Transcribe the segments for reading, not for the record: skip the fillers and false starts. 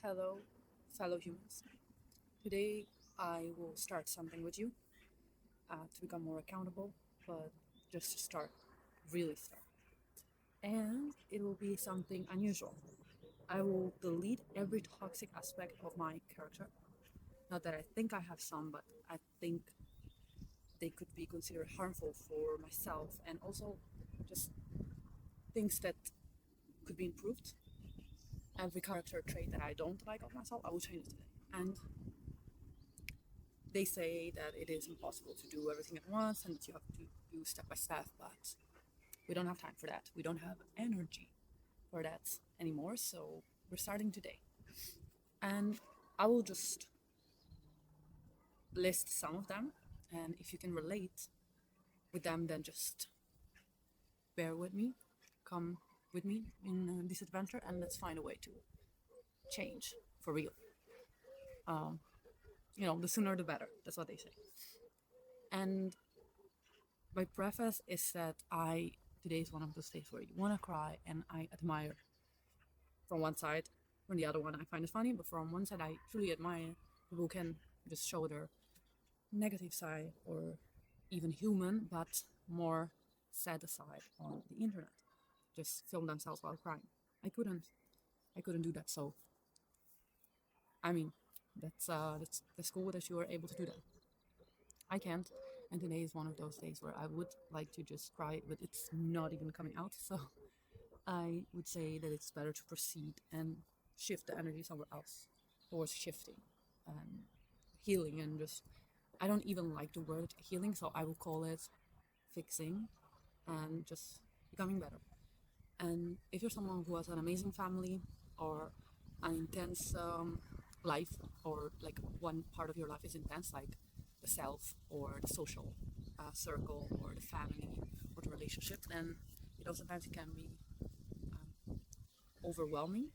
Hello, fellow humans. Today I will start something with you to become more accountable, but just to start, really start. And it will be something unusual. I will delete every toxic aspect of my character. Not that I think I have some, but I think they could be considered harmful for myself and also just things that could be improved. Every character trait that I don't like of myself, I will change it today. And they say that it is impossible to do everything at once and that you have to do step by step, but we don't have time for that. We don't have energy for that anymore. So we're starting today. And I will just list some of them. And if you can relate with them, then just bear with me, come with me in this adventure, and let's find a way to change for real. The sooner the better. That's what they say. And my preface is that today is one of those days where you want to cry, and I admire from one side. From the other one, I find it funny, but from one side, I truly admire people who can just show their negative side or even human, but more sad side on the internet. Just film themselves while crying. I couldn't. I couldn't do that. So, I mean, that's cool that you were able to do that. I can't. And today is one of those days where I would like to just cry, but it's not even coming out. So I would say that it's better to proceed and shift the energy somewhere else towards shifting and healing. And just, I don't even like the word healing, so I will call it fixing and just becoming better. And if you're someone who has an amazing family or an intense life, or like one part of your life is intense, like the self or the social circle or the family or the relationship, then sometimes it can be overwhelming,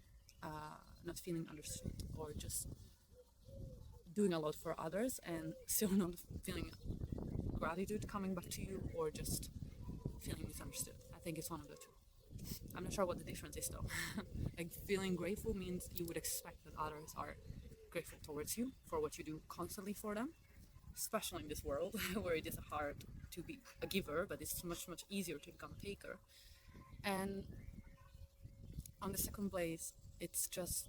not feeling understood, or just doing a lot for others and still not feeling gratitude coming back to you, or just feeling misunderstood. I think it's one of the two. I'm not sure what the difference is though. Like feeling grateful means you would expect that others are grateful towards you for what you do constantly for them, especially in this world where it is hard to be a giver, but it's much, much easier to become a taker. And on the second place, it's just,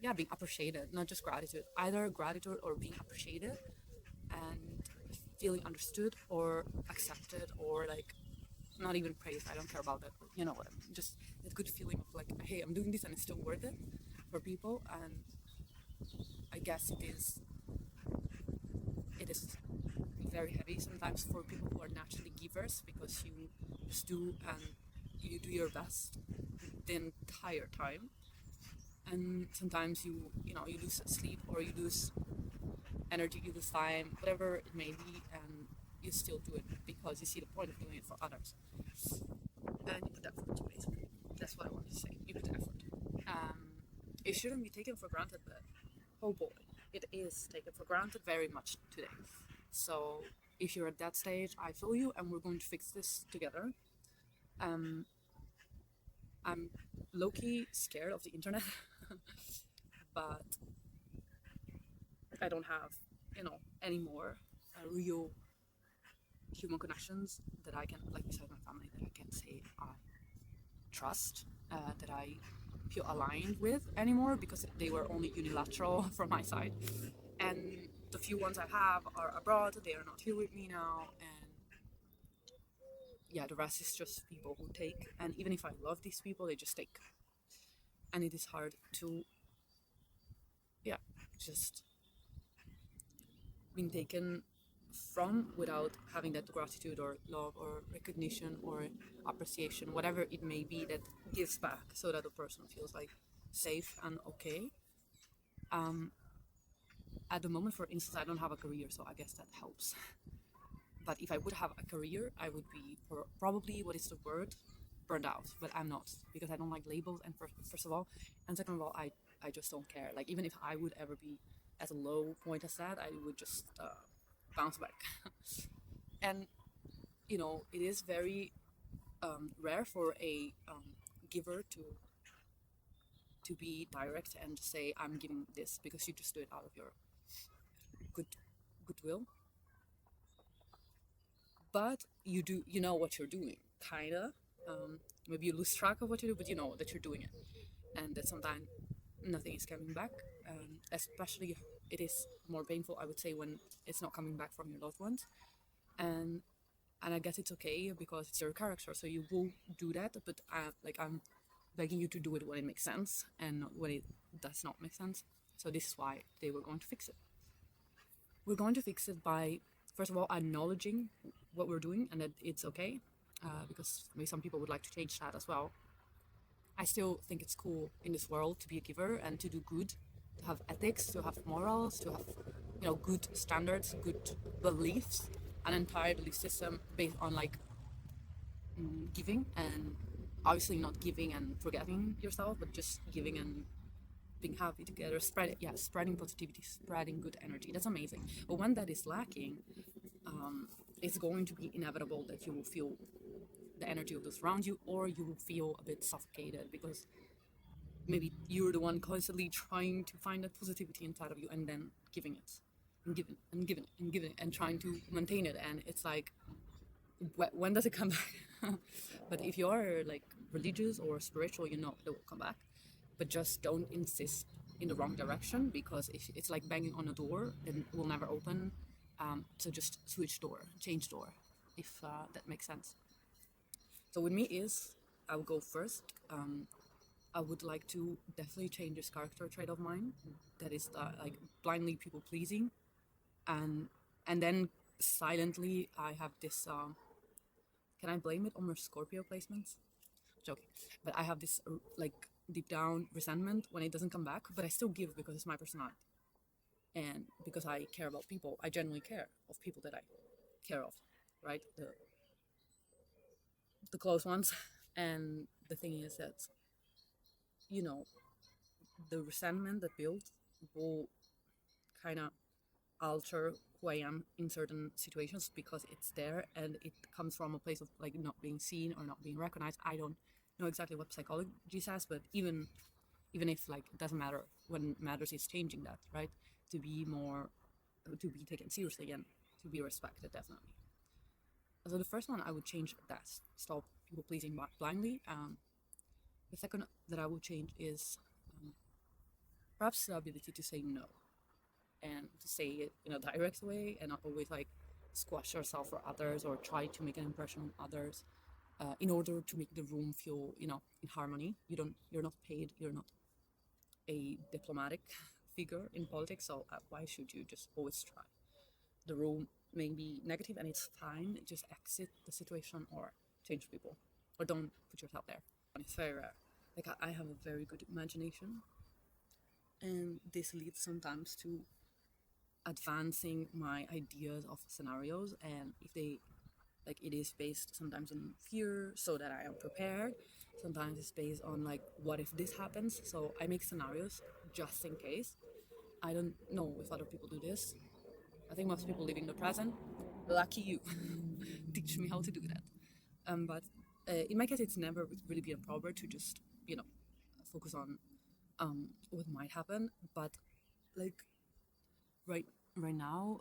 yeah, being appreciated, not just gratitude, either gratitude or being appreciated and feeling understood or accepted, or like not even praised. I don't care about that, but you know what I mean. Just that good feeling of like, hey, I'm doing this and it's still worth it for people. And I guess it is very heavy sometimes for people who are naturally givers, because you just do and you do your best the entire time, and sometimes you lose sleep, or you lose energy, you lose time, whatever it may be, and you still do it because you see the point of doing it for others, and you put effort, basically. That's what I wanted to say. You put effort. It shouldn't be taken for granted, but oh boy, it is taken for granted very much today. So if you're at that stage, I feel you, and we're going to fix this together. Um, I'm low-key scared of the internet, but I don't have, any more real human connections that I can, like besides my family, that I can say I trust, that I feel aligned with anymore, because they were only unilateral from my side. And the few ones I have are abroad, they are not here with me now, and yeah, the rest is just people who take. And even if I love these people, they just take. And it is hard to, yeah, just being taken from without having that gratitude or love or recognition or appreciation, whatever it may be, that gives back so that the person feels like safe and okay. At the moment, for instance, I don't have a career, so I guess that helps. But if I would have a career, I would be probably, what is the word? Burned out. But I'm not, because I don't like labels, and first of all, and second of all, I just don't care. Like, even if I would ever be at a low point as that, I would just bounce back. And it is very rare for a giver to to be direct and just say I'm giving this because you just do it out of your goodwill. But you know what you're doing, kinda. Maybe you lose track of what you do, but you know that you're doing it, and that sometimes nothing is coming back. Especially, it is more painful, I would say, when it's not coming back from your loved ones, and I guess it's okay because it's your character, so you will do that. But I'm begging you to do it when it makes sense and not when it does not make sense. So this is why they were going to fix it. We're going to fix it by, first of all, acknowledging what we're doing and that it's okay, because maybe some people would like to change that as well. I still think it's cool in this world to be a giver and to do good, to have ethics, to have morals, to have good standards, good beliefs, an entire belief system based on giving, and obviously not giving and forgetting yourself, but just giving and being happy together, spreading positivity, spreading good energy. That's amazing. But when that is lacking, it's going to be inevitable that you will feel the energy of those around you, or you will feel a bit suffocated because maybe you're the one constantly trying to find that positivity inside of you and then giving it and giving and giving and giving and trying to maintain it. And it's like, when does it come back? But if you are like religious or spiritual, you know it will come back. But just don't insist in the wrong direction, because if it's like banging on a door, then it will never open. So just switch door, change door, if that makes sense. So with me is, I will go first. I would like to definitely change this character trait of mine, that is like blindly people pleasing, and then silently I have this. Can I blame it on my Scorpio placements? Joking, but I have this like deep down resentment when it doesn't come back, but I still give because it's my personality, and because I care about people. I genuinely care of people that I care of, right? The close ones. And the thing is that, you know, the resentment that builds will kind of alter who I am in certain situations because it's there and it comes from a place of like not being seen or not being recognized. I don't know exactly what psychology says, but even if like it doesn't matter, when matters is changing that, right? To be more, to be taken seriously and to be respected, definitely. So the first one I would change that, stop people pleasing blindly. The second that I would change is perhaps the ability to say no, and to say it in a direct way and not always like squash yourself for others or try to make an impression on others, in order to make the room feel, in harmony. You're not paid, you're not a diplomatic figure in politics, so why should you just always try? The room may be negative and it's fine, just exit the situation or change people, or don't put yourself there. It's very rare. Like I have a very good imagination, and this leads sometimes to advancing my ideas of scenarios, and if they, like, it is based sometimes in fear so that I am prepared, sometimes it's based on like what if this happens, so I make scenarios just in case. I don't know if other people do this. I think most people live in the present. Lucky you. Teach me how to do that. But in my case, it's never really been a problem to just focus on what might happen. But like right right now,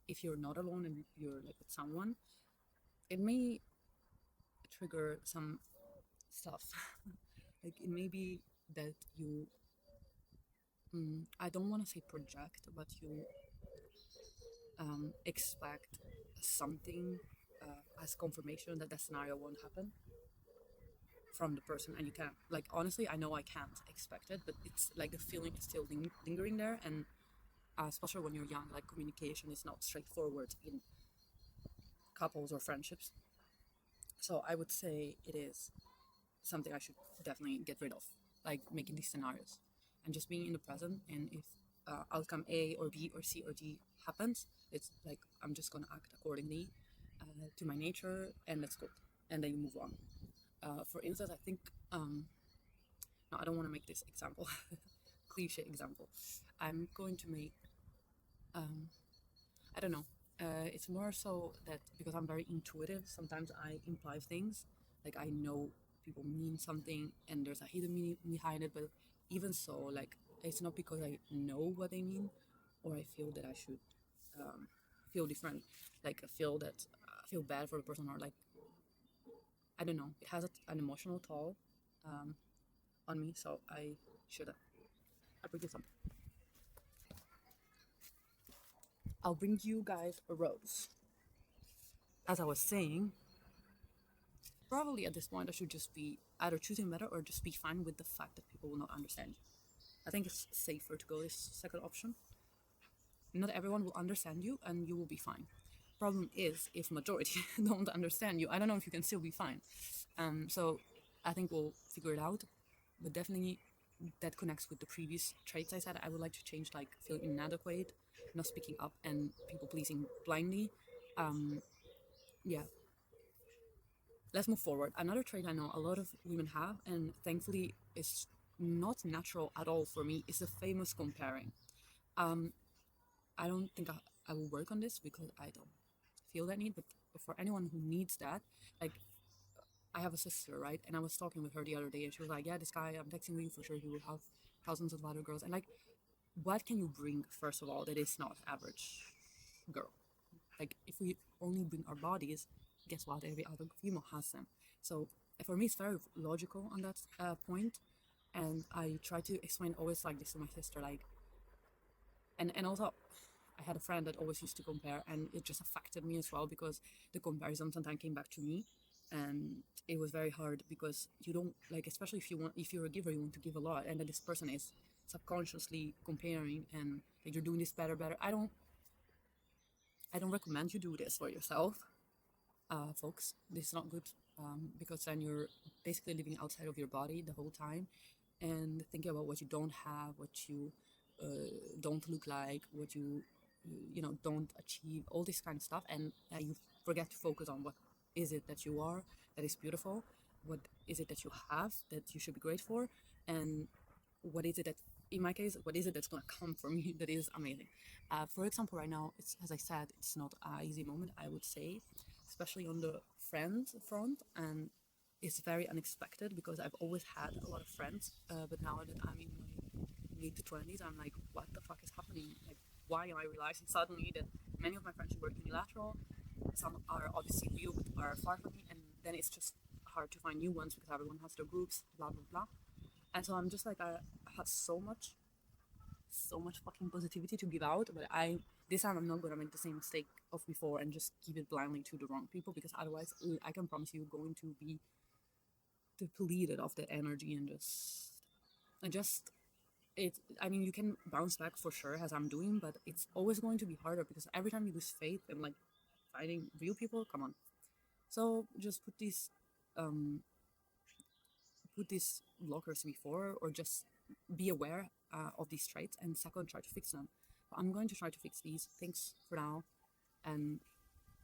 if you're not alone and you're like with someone, it may trigger some stuff. Like it may be that you, I don't want to say project, but you expect something as confirmation that scenario won't happen from the person, and you can't, like, honestly, I know I can't expect it, but it's like the feeling is still lingering there. And especially when you're young, like communication is not straightforward in couples or friendships. So I would say it is something I should definitely get rid of, like making these scenarios and just being in the present. And if outcome A or B or C or D happens, it's like I'm just gonna act accordingly to my nature, and that's good. And then you move on. For instance, I think no, I don't want to make this example, cliche example. I'm going to make I don't know. It's more so that because I'm very intuitive, sometimes I imply things, like I know people mean something and there's a hidden meaning behind it. But even so, like, it's not because I know what they mean or I feel that I should feel different, like I feel that I feel bad for the person, or like, I don't know, it has an emotional toll on me, so I shouldn't. I'll bring you something. I'll bring you guys a rose. As I was saying, probably at this point I should just be either choosing better or just be fine with the fact that people will not understand you. I think it's safer to go this second option. Not everyone will understand you and you will be fine. Problem is, if majority don't understand you, I don't know if you can still be fine. So I think we'll figure it out. But definitely that connects with the previous traits I said. I would like to change, like feeling inadequate, not speaking up, and people pleasing blindly. Yeah, let's move forward. Another trait I know a lot of women have, and thankfully is not natural at all for me, is the famous comparing. I don't think I will work on this because I don't feel that need, but for anyone who needs that, like, I have a sister, right? And I was talking with her the other day and she was like, yeah, this guy, I'm texting you for sure, he will have thousands of other girls. And like, what can you bring, first of all, that is not average girl? Like, if we only bring our bodies, guess what? Every other female has them. So for me, it's very logical on that point. And I try to explain always like this to my sister, like, and also I had a friend that always used to compare, and it just affected me as well because the comparison sometimes came back to me, and it was very hard because you don't like, especially if you're a giver, you want to give a lot, and then this person is subconsciously comparing and like, you're doing this better. I don't recommend you do this for yourself, folks. This is not good, because then you're basically living outside of your body the whole time and thinking about what you don't have, what you don't look like, what you know, don't achieve, all this kind of stuff, and you forget to focus on what is it that you are that is beautiful, what is it that you have that you should be grateful for, and what is it that, in my case, what is it that's going to come from you that is amazing. For example, right now, it's, as I said, it's not an easy moment, I would say, especially on the friend front, and it's very unexpected because I've always had a lot of friends, but now that I'm in my mid 20s, I'm like, what the fuck is happening? Like, why am I realizing suddenly that many of my friendships were unilateral, some are obviously real but are far from me, and then it's just hard to find new ones because everyone has their groups, blah blah blah. And so I'm just like, I have so much fucking positivity to give out, but I this time I'm not gonna make the same mistake of before and just give it blindly to the wrong people, because otherwise I can promise you going to be depleted of that energy and just it. I mean, you can bounce back for sure, as I'm doing, but it's always going to be harder because every time you lose faith in like finding real people, come on. So just put these blockers before, or just be aware of these traits, and second, try to fix them. I'm going to try to fix these things for now, and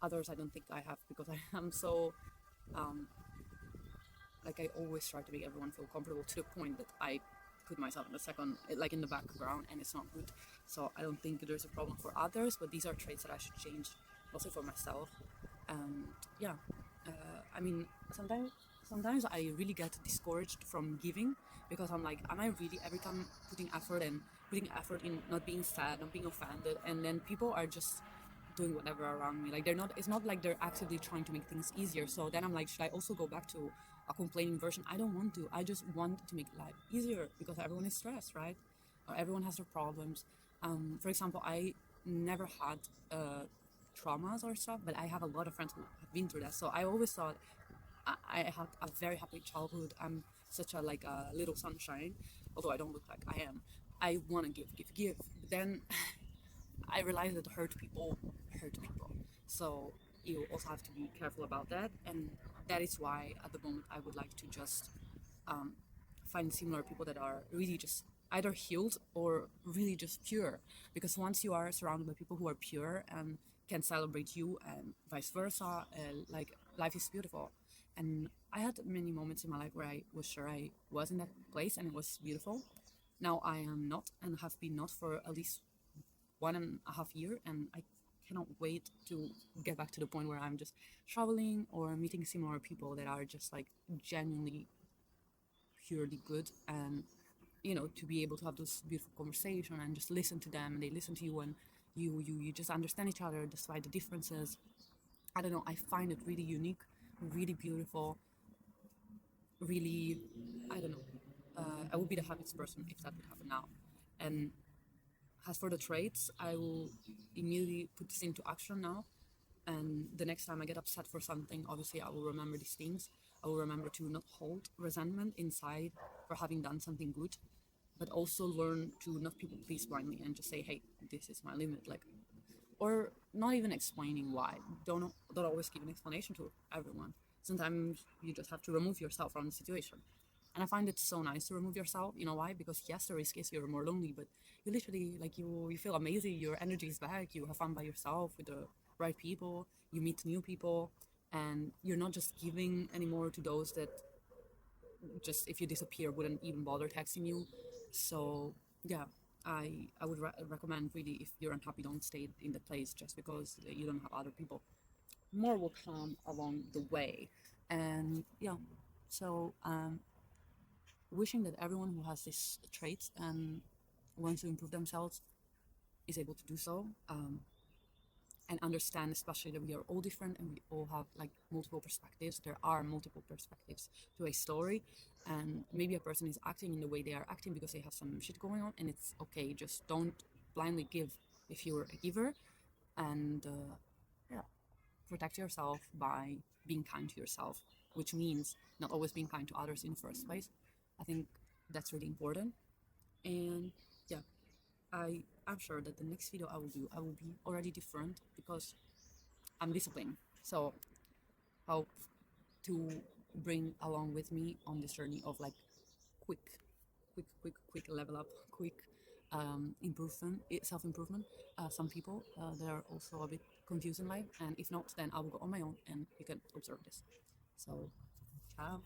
others I don't think I have, because I am so like, I always try to make everyone feel comfortable to the point that I put myself in the second, like in the background, and it's not good. So I don't think there's a problem for others, but these are traits that I should change, mostly for myself. And yeah, I mean, sometimes I really get discouraged from giving, because I'm like, am I really every time putting effort in not being sad, not being offended, and then people are just doing whatever around me. Like, they're not. It's not like they're actively trying to make things easier. So then I'm like, should I also go back to a complaining version? I don't want to. I just want to make life easier because everyone is stressed, right? Or everyone has their problems. For example, I never had traumas or stuff, but I have a lot of friends who have been through that. So I always thought I had a very happy childhood. I'm such a like a little sunshine, although I don't look like I am. I want to give. But then I realized that hurt people. So you also have to be careful about that, and that is why at the moment I would like to just um, find similar people that are really just either healed or really just pure. Because once you are surrounded by people who are pure and can celebrate you, and vice versa, like, life is beautiful. And I had many moments in my life where I was sure I was in that place and it was beautiful. Now I am not, and have been not for at least 1.5 years, and I cannot wait to get back to the point where I'm just traveling or meeting similar people that are just like genuinely purely good, and to be able to have this beautiful conversation and just listen to them and they listen to you, and you just understand each other despite the differences. I don't know, I find it really unique, really beautiful, really, I don't know. I would be the happiest person if that would happen now. And as for the traits, I will immediately put this into action now. And the next time I get upset for something, obviously I will remember these things. I will remember to not hold resentment inside for having done something good, but also learn to not people please blindly and just say, hey, this is my limit. Like, or not even explaining why. Don't always give an explanation to everyone. Sometimes you just have to remove yourself from the situation. And I find it so nice to remove yourself. You know why? Because yes, the risk is you're more lonely, but you literally like you feel amazing. Your energy is back. You have fun by yourself with the right people. You meet new people, and you're not just giving anymore to those that just if you disappear wouldn't even bother texting you. So yeah, I would recommend really, if you're unhappy, don't stay in the place just because you don't have other people. More will come along the way. And yeah, so wishing that everyone who has these traits and wants to improve themselves is able to do so, and understand especially that we are all different and we all have like multiple perspectives. There are multiple perspectives to a story, and maybe a person is acting in the way they are acting because they have some shit going on, and it's okay. Just don't blindly give if you're a giver. And yeah, protect yourself by being kind to yourself, which means not always being kind to others in the first place. I think that's really important. And yeah, I'm sure that the next video I will do, I will be already different because I'm disciplined. So hope to bring along with me on this journey of like quick, quick level up, quick improvement, self improvement. Some people they are also a bit confused in life, and if not, then I will go on my own, and you can observe this. So, ciao.